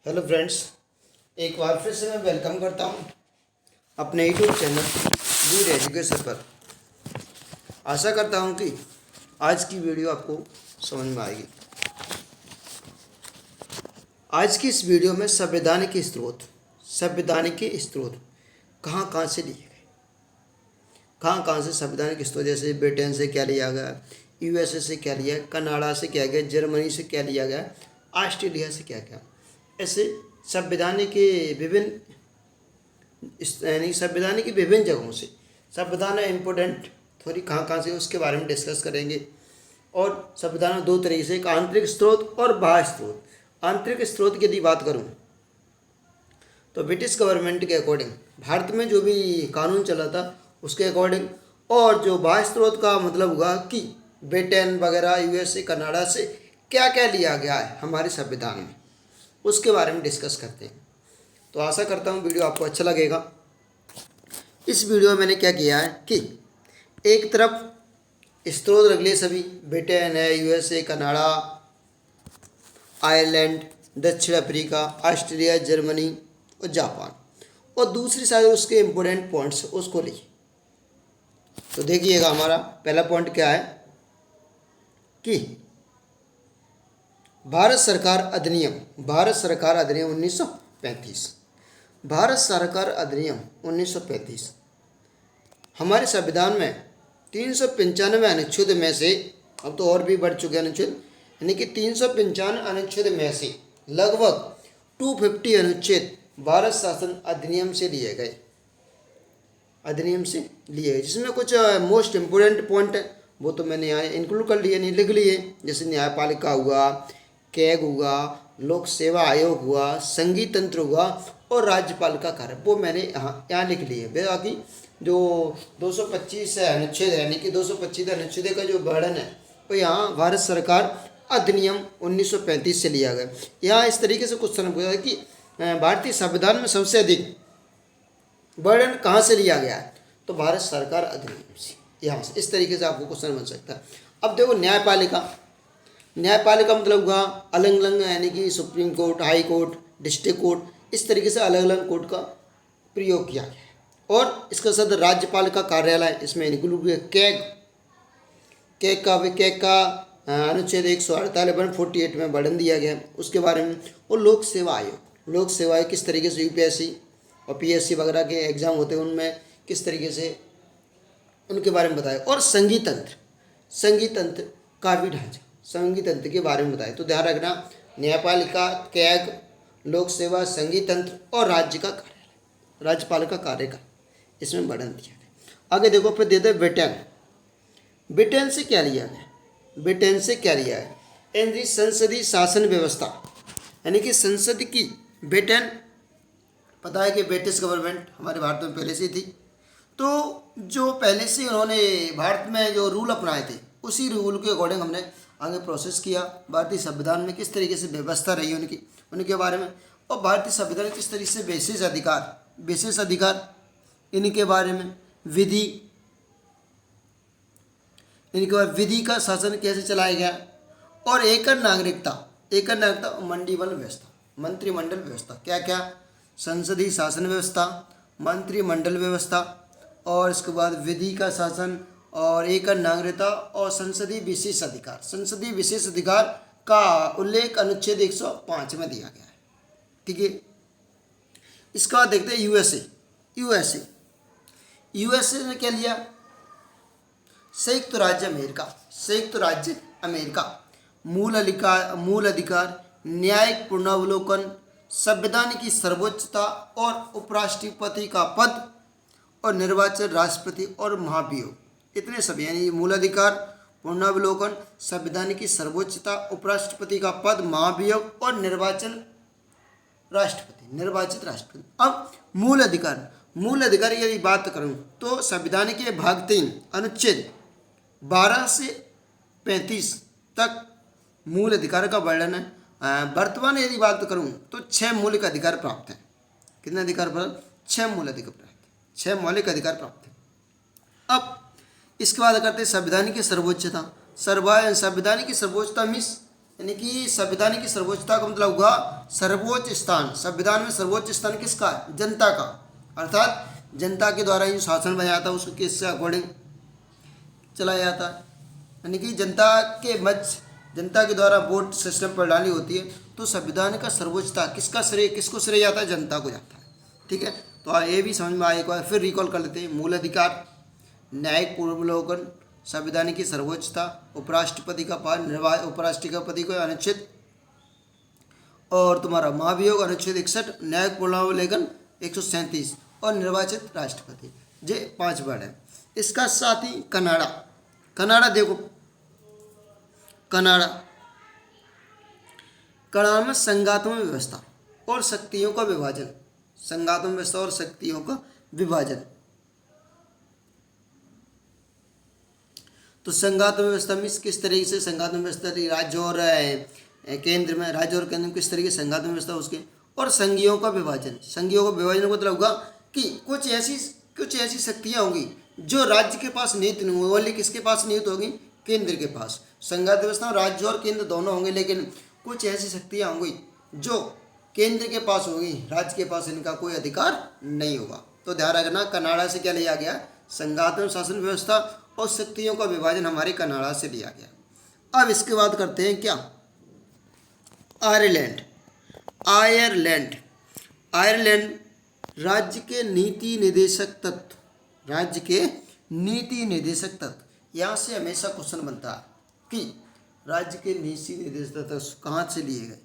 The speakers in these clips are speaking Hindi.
हेलो फ्रेंड्स, एक बार फिर से मैं वेलकम करता हूं अपने यूट्यूब चैनल वीर एजुकेशन पर। आशा करता हूं कि आज की वीडियो आपको समझ में आएगी। आज की इस वीडियो में संवैधानिक स्रोत कहाँ कहाँ से लिए गए, कहाँ से संवैधानिक स्रोत, जैसे ब्रिटेन से क्या लिया गया, यूएसए से क्या लिया, कनाडा से क्या गया, जर्मनी से क्या लिया गया, ऑस्ट्रेलिया से क्या गया। ऐसे संवैधानिक के विभिन्न यानी संविधान की विभिन्न जगहों से संविधान में इम्पोर्टेंट थोड़ी कहाँ कहाँ से उसके बारे में डिस्कस करेंगे। और संविधान में दो तरीके से, एक आंतरिक स्रोत और बाह्य स्रोत। आंतरिक स्रोत की यदि बात करूँ तो ब्रिटिश गवर्नमेंट के अकॉर्डिंग भारत में जो भी कानून चला था उसके अकॉर्डिंग, और जो बाह्य स्रोत का मतलब हुआ कि ब्रिटेन वगैरह, यूएसए, कनाडा से क्या क्या लिया गया है हमारे संविधान में, उसके बारे में डिस्कस करते हैं। तो आशा करता हूँ वीडियो आपको अच्छा लगेगा। इस वीडियो में मैंने क्या किया है कि एक तरफ स्रोत रख लिए सभी, ब्रिटेन है, यूएसए, कनाडा, आयरलैंड, दक्षिण अफ्रीका, ऑस्ट्रेलिया, जर्मनी और जापान, और दूसरी साइड उसके इम्पोर्टेंट पॉइंट्स उसको लिए। तो देखिएगा, हमारा पहला पॉइंट क्या है कि भारत सरकार अधिनियम 1935। भारत सरकार अधिनियम 1935 हमारे संविधान में 395 अनुच्छेद में से, अब तो और भी बढ़ चुके अनुच्छेद, यानी कि 395 अनुच्छेद में से लगभग 250 अनुच्छेद भारत शासन अधिनियम से लिए गए, जिसमें कुछ मोस्ट इम्पोर्टेंट पॉइंट है वो तो मैंने यहाँ इंक्लूड कर लिए, नहीं लिख लिए। जैसे न्यायपालिका हुआ, कैग हुआ, लोक सेवा आयोग हुआ, संघीय तंत्र हुआ और राज्यपाल का कार्य, वो मैंने यहाँ लिख लिए। बाकी जो 225 अनुच्छेद है, यानी कि 225 अनुच्छेद का जो वर्णन है वो यहाँ भारत सरकार अधिनियम 1935 से लिया गया। यहाँ इस तरीके से क्वेश्चन पूछा है कि भारतीय संविधान में सबसे अधिक वर्णन कहाँ से लिया गया है, तो भारत सरकार अधिनियम से, यहाँ से। इस तरीके से आपको क्वेश्चन बन सकता है। अब देखो, न्यायपालिका मतलब हुआ अलग अलग, यानी कि supreme court, high court, district court, इस तरीके से अलग अलग कोर्ट का प्रयोग किया गया है। और इसका सदर राज्यपाल का कार्यालय इसमें इंक्लूड हुआ। कैग का अनुच्छेद 148 में वर्णन दिया गया उसके बारे में। और लोक सेवा आयोग किस तरीके से यूपीएससी और पीएससी वगैरह के एग्जाम होते हैं, उनमें किस तरीके से उनके बारे में बताया। और संघीय तंत्र का भी ढांचा, संघीय तंत्र के बारे में बताया। तो ध्यान रखना, न्यायपालिका, कैग, लोक सेवा, संघीय तंत्र और राज्यपाल का कार्यकाल, इसमें वर्णन दिया गया। आगे देखो, फिर देते ब्रिटेन से क्या लिया गया, यानी संसदीय शासन व्यवस्था, यानी कि संसद की, ब्रिटेन पता है कि ब्रिटिश गवर्नमेंट हमारे भारत में पहले से थी, तो जो पहले से उन्होंने भारत में जो रूल अपनाए थे उसी रूल के अकॉर्डिंग हमने आगे प्रोसेस किया। भारतीय संविधान में किस तरीके से व्यवस्था रही उनके बारे में, और भारतीय संविधान में किस तरीके से विशेष अधिकार इनके बारे में, विधि का शासन कैसे चलाया गया, और एकल नागरिकता और मंत्रिमंडल व्यवस्था, क्या संसदीय शासन व्यवस्था, मंत्रिमंडल व्यवस्था, और इसके बाद विधि का शासन और एकल नागरिकता और संसदीय विशेष अधिकार का उल्लेख अनुच्छेद 105 में दिया गया है। ठीक है, इसके बाद देखते हैं यूएसए ने क्या लिया, संयुक्त राज्य अमेरिका, मूल अधिकार, न्यायिक पुनरावलोकन, संविधान की सर्वोच्चता और उपराष्ट्रपति का पद, और निर्वाचन, राष्ट्रपति और महाभियोग, इतने सभी, यानी मूल अधिकार, पुनरावलोकन, संविधान की सर्वोच्चता, उपराष्ट्रपति का पद, महाभियोग और निर्वाचित राष्ट्रपति। अब मूल अधिकार की यदि बात करूं तो संविधान के भाग 3 अनुच्छेद 12 से 35 तक मूल अधिकार का वर्णन है। वर्तमान यदि बात करूं तो 6 मौलिक अधिकार प्राप्त हैं। कितने अधिकार प्राप्त? 6 मौलिक अधिकार प्राप्त हैं। अब इसके बाद करते हैं संविधान की सर्वोच्चता। संविधान की सर्वोच्चता मीन्स यानी कि संविधान की सर्वोच्चता का मतलब हुआ सर्वोच्च स्थान। संविधान में सर्वोच्च स्थान किसका है? जनता का। अर्थात जनता के द्वारा ही शासन बनाया जाता है, उसको किससे अकॉर्डिंग चलाया जाता है, यानी कि जनता के मध्य जनता के द्वारा वोट सिस्टम प्रणाली होती है। तो संविधान का सर्वोच्चता किसका श्रेय, किसको श्रेय जाता है? जनता को जाता है। ठीक है, तो ये भी समझ में आए। एक बार फिर रिकॉल कर लेते हैं। मूल अधिकार, न्यायिक पूर्वावलोकन, संविधान की सर्वोच्चता, उपराष्ट्रपति का पद, उपराष्ट्रपति को अनुच्छेद, और तुम्हारा महाभियोग अनुच्छेद 61, न्यायिक पूर्वावलोकन 137 और निर्वाचित राष्ट्रपति। ये 5 वर्ड है। इसका साथ ही कनाडा। कनाडा देखो, कनाडा में संघात्मक व्यवस्था और शक्तियों का विभाजन। संघात्मक व्यवस्था और शक्तियों का विभाजन। तो संघात्मक व्यवस्था में किस तरीके से संघात्मक व्यवस्था राज्य और केंद्र में, राज्य और केंद्र में किस तरीके से संघात्मक व्यवस्था उसके, और संघीयों का विभाजन। संघीयों का विभाजन का मतलब होगा कि कुछ ऐसी शक्तियां होंगी जो राज्य के पास निहित नहीं होगी, ओनली किसके पास निहित होगी? केंद्र के पास। संघात्मक व्यवस्था राज्य और केंद्र दोनों होंगे, लेकिन कुछ ऐसी शक्तियां होंगी जो केंद्र के पास होगी, राज्य के पास इनका कोई अधिकार नहीं होगा। तो ध्यान रखना, कनाडा से क्या लिया गया? संघात्मक शासन व्यवस्था और शक्तियों का विभाजन हमारे कनाडा से लिया गया। अब इसके बाद करते हैं क्या? आयरलैंड। आयरलैंड राज्य के नीति निर्देशक तत्व, राज्य के नीति निर्देशक तत्व। यहाँ से हमेशा क्वेश्चन बनता है कि राज्य के नीति निर्देशक तत्व कहाँ से लिए गए।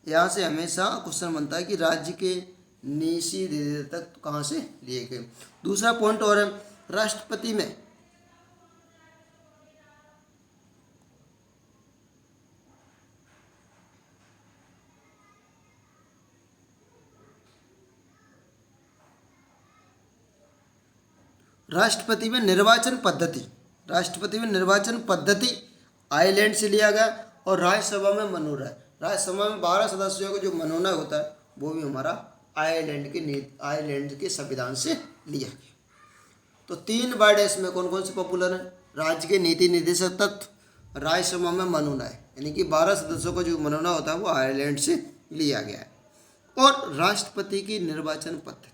यहाँ से हमेशा क्वेश्चन बनता है कि राज्य के नीति निर्देशक तत्व कहाँ से लिए गए। दूसरा पॉइंट और है, राष्ट्रपति में निर्वाचन पद्धति आयरलैंड से लिया गया। और राज्यसभा में मनोनयन, राज्यसभा में 12 सदस्यों का जो मनोनयन होता है वो भी हमारा आयरलैंड के संविधान से लिया गया। तो 3 वर्ड है इसमें, कौन कौन से पॉपुलर है? राज्य के नीति निर्देशक तत्व, राज्यसभा में मनोनयन, यानी कि 12 सदस्यों का जो मनोनयन होता है वो आयरलैंड से लिया गया है, और राष्ट्रपति की निर्वाचन पद्धति।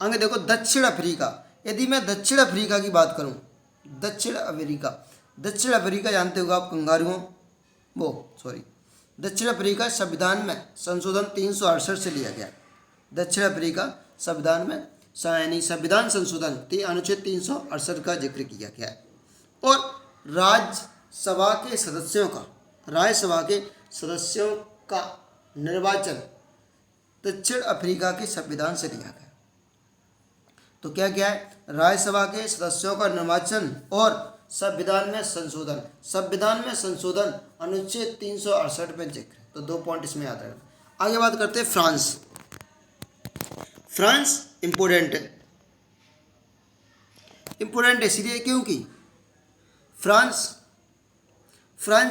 आगे देखो दक्षिण अफ्रीका। यदि मैं दक्षिण अफ्रीका की बात करूं, दक्षिण अफ्रीका जानते हो आप, कंगारुओं दक्षिण अफ्रीका संविधान में संशोधन 368 से लिया गया। दक्षिण अफ्रीका संविधान में संविधान संशोधन अनुच्छेद 368 का जिक्र किया गया है। और राज्यसभा के सदस्यों का निर्वाचन दक्षिण अफ्रीका के संविधान से लिया गया। तो क्या क्या है? राज्यसभा के सदस्यों का निर्वाचन और संविधान में संशोधन अनुच्छेद 368 में जिक्र। तो 2 पॉइंट इसमें याद रखना। आगे बात करते हैं फ्रांस इम्पोर्टेंट है इसलिए क्योंकि फ्रांस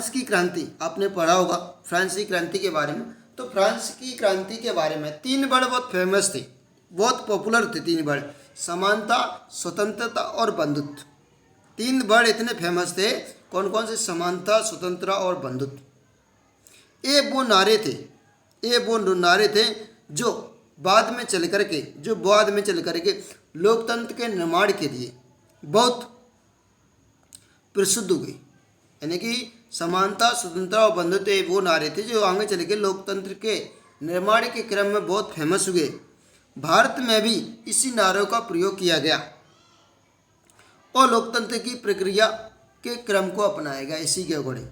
की क्रांति आपने पढ़ा होगा, फ्रांस की क्रांति के बारे में। तो फ्रांस की क्रांति के बारे में 3 वर्ड बहुत फेमस थे, बहुत पॉपुलर थे। 3 वर्ड, समानता, स्वतंत्रता और बंधुत्व। 3 वर्ड इतने फेमस थे। कौन कौन से? समानता, स्वतंत्रता और बंधुत्व। ये वो नारे थे जो बाद में चल करके लोकतंत्र के निर्माण के लिए बहुत प्रसिद्ध हुए। यानी कि समानता, स्वतंत्रता और बंधुत्व वो नारे थे जो आगे चल के लोकतंत्र के निर्माण के क्रम में बहुत फेमस हुए। भारत में भी इसी नारों का प्रयोग किया गया और लोकतंत्र की प्रक्रिया के क्रम को अपनाया गया इसी के अकॉर्डिंग।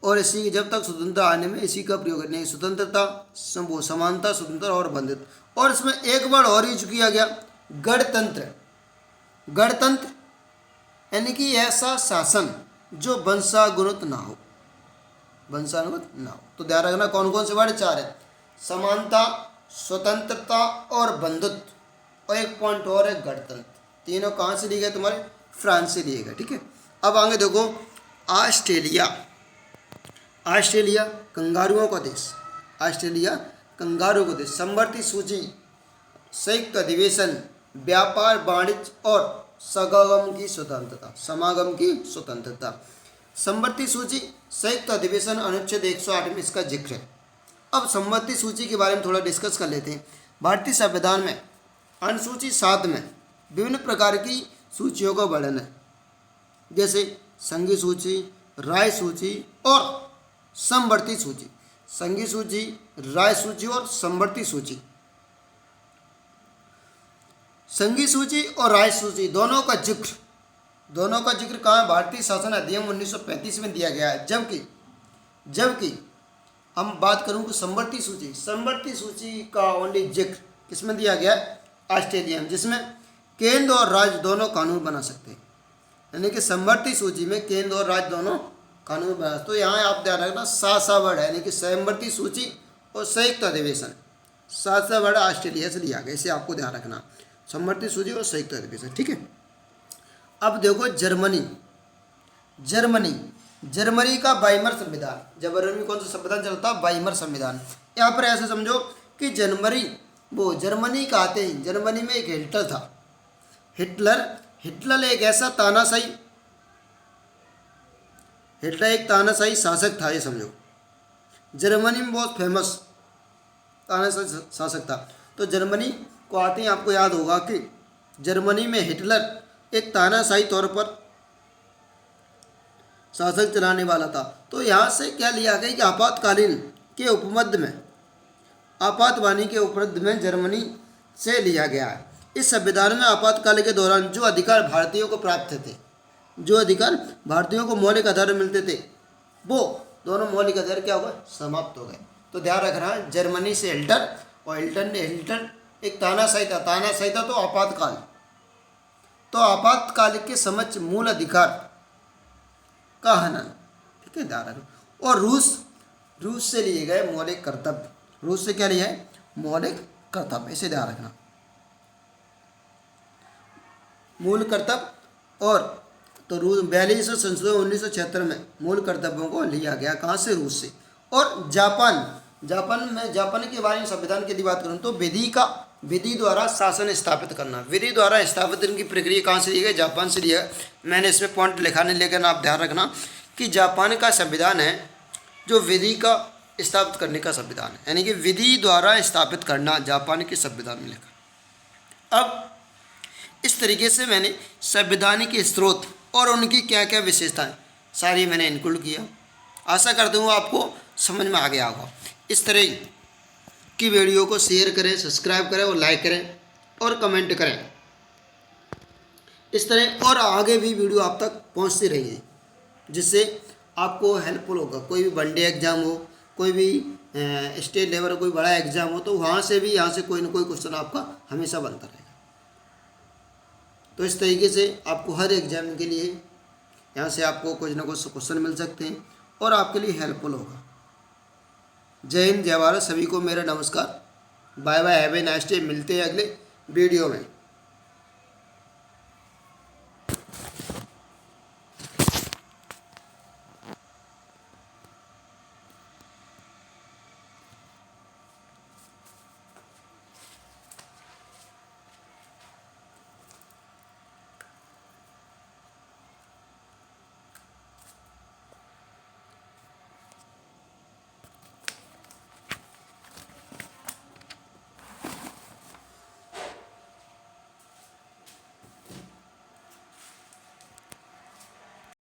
और इसी जब तक स्वतंत्रता आने में इसी का प्रयोग करने, स्वतंत्रता, समानता, स्वतंत्रता और बंधुत्व। और इसमें एक वर्ड और यूज किया गया, गणतंत्र यानी कि ऐसा शासन जो वंशानुगत ना हो। तो ध्यान रखना कौन कौन से वर्ड? 4 है, समानता, स्वतंत्रता और बंधुत्व। और एक पॉइंट और है, गणतंत्र। तीनों कहाँ से लिए गए? तुम्हारे फ्रांस से लिए गए। ठीक है, अब आगे देखो ऑस्ट्रेलिया कंगारुओं का देश। समवर्ती सूची, संयुक्त अधिवेशन, व्यापार, वाणिज्य और समागम की स्वतंत्रता, समागम की स्वतंत्रता। संवर्ती सूची संयुक्त अधिवेशन अनुच्छेद 108 में इसका जिक्र है। अब संवर्ती सूची के बारे में थोड़ा डिस्कस कर लेते हैं। भारतीय संविधान में अनुसूची 7 में विभिन्न प्रकार की सूचियों का वर्णन है, जैसे संघीय सूची, राय सूची और समवर्ती सूची। संघीय सूची, राय सूची और समवर्ती सूची। संघीय सूची और राय सूची दोनों का जिक्र कहाँ? भारतीय शासन अधिनियम 1935 में दिया गया है। जबकि हम बात करूँ कि समवर्ती सूची का ओनली जिक्र किसमें दिया गया है? ऑस्ट्रेलिया में, जिसमें केंद्र और राज्य दोनों कानून बना सकते हैं। यानी कि समवर्ती सूची में केंद्र और राज्य दोनों कानून बना। तो यहाँ आप ध्यान रखना, सा वर्ड है, यानी कि समवर्ती सूची और संयुक्त अधिवेशन। सा वर्ड ऑस्ट्रेलिया से लिया गया, इसे आपको ध्यान रखना, समवर्ती सूची और संयुक्त अधिवेशन। ठीक है। अब देखो जर्मनी का वाइमर संविधान। जर्मनी में कौन सा संविधान चलता? वाइमर संविधान। यहाँ पर ऐसे समझो कि जर्मनी का आते ही जर्मनी में एक हिटलर था। हिटलर एक ऐसा तानाशाही शासक था, ये समझो। जर्मनी में बहुत फेमस तानाशाही शासक था। तो जर्मनी को आते ही आपको याद होगा कि जर्मनी में हिटलर एक तानाशाही तौर पर शासक चलाने वाला था। तो यहाँ से क्या लिया गया कि आपातवाणी के उपलब्ध में जर्मनी से लिया गया है। इस संविधान में आपातकाल के दौरान जो अधिकार भारतीयों को प्राप्त थे, जो अधिकार भारतीयों को मौलिक आधार मिलते थे, वो दोनों मौलिक आधार क्या हो गए? समाप्त हो गए। तो ध्यान रखना है, जर्मनी से हिटलर, और हिटलर एक तानाशाही था तो आपातकाल के समक्ष मूल अधिकार का हनन। ठीक है, ध्यान रखना। और रूस से लिए गए मौलिक कर्तव्य। रूस से क्या लिया है? मौलिक कर्तव्य, इसे ध्यान रखना। मूल कर्तव्य। और तो 42 संशोधन 1976 में मूल कर्तव्यों को लिया गया कहाँ से? रूस से। और जापान के बारे में संविधान की बात करूँ तो विधि द्वारा शासन स्थापित करना। विधि द्वारा स्थापित की प्रक्रिया कहाँ से ली गई? जापान से लिया। मैंने इसमें पॉइंट लिखा नहीं, लेकिन आप ध्यान रखना कि जापान का संविधान है जो विधि का स्थापित करने का संविधान है, यानी कि विधि द्वारा स्थापित करना जापान के संविधान में लिखा। अब इस तरीके से मैंने संविधान के स्रोत और उनकी क्या क्या विशेषताएं सारी मैंने इंक्लूड किया। आशा करता हूँ आपको समझ में आ गया होगा। इस तरह की वीडियो को शेयर करें, सब्सक्राइब करें और लाइक करें और कमेंट करें। इस तरह और आगे भी वीडियो आप तक पहुंचती रहेगी, जिससे आपको हेल्पफुल होगा। कोई भी वनडे एग्ज़ाम हो, कोई भी स्टेट लेवल का कोई बड़ा एग्ज़ाम हो, तो वहाँ से कोई ना कोई क्वेश्चन आपका हमेशा बनता रहेगा। तो इस तरीके से आपको हर एग्ज़ाम के लिए यहाँ से आपको कुछ ना कुछ क्वेश्चन मिल सकते हैं और आपके लिए हेल्पफुल होगा। जय हिंद, जय भारत। सभी को मेरा नमस्कार। Bye bye, have a nice day. मिलते हैं अगले वीडियो में।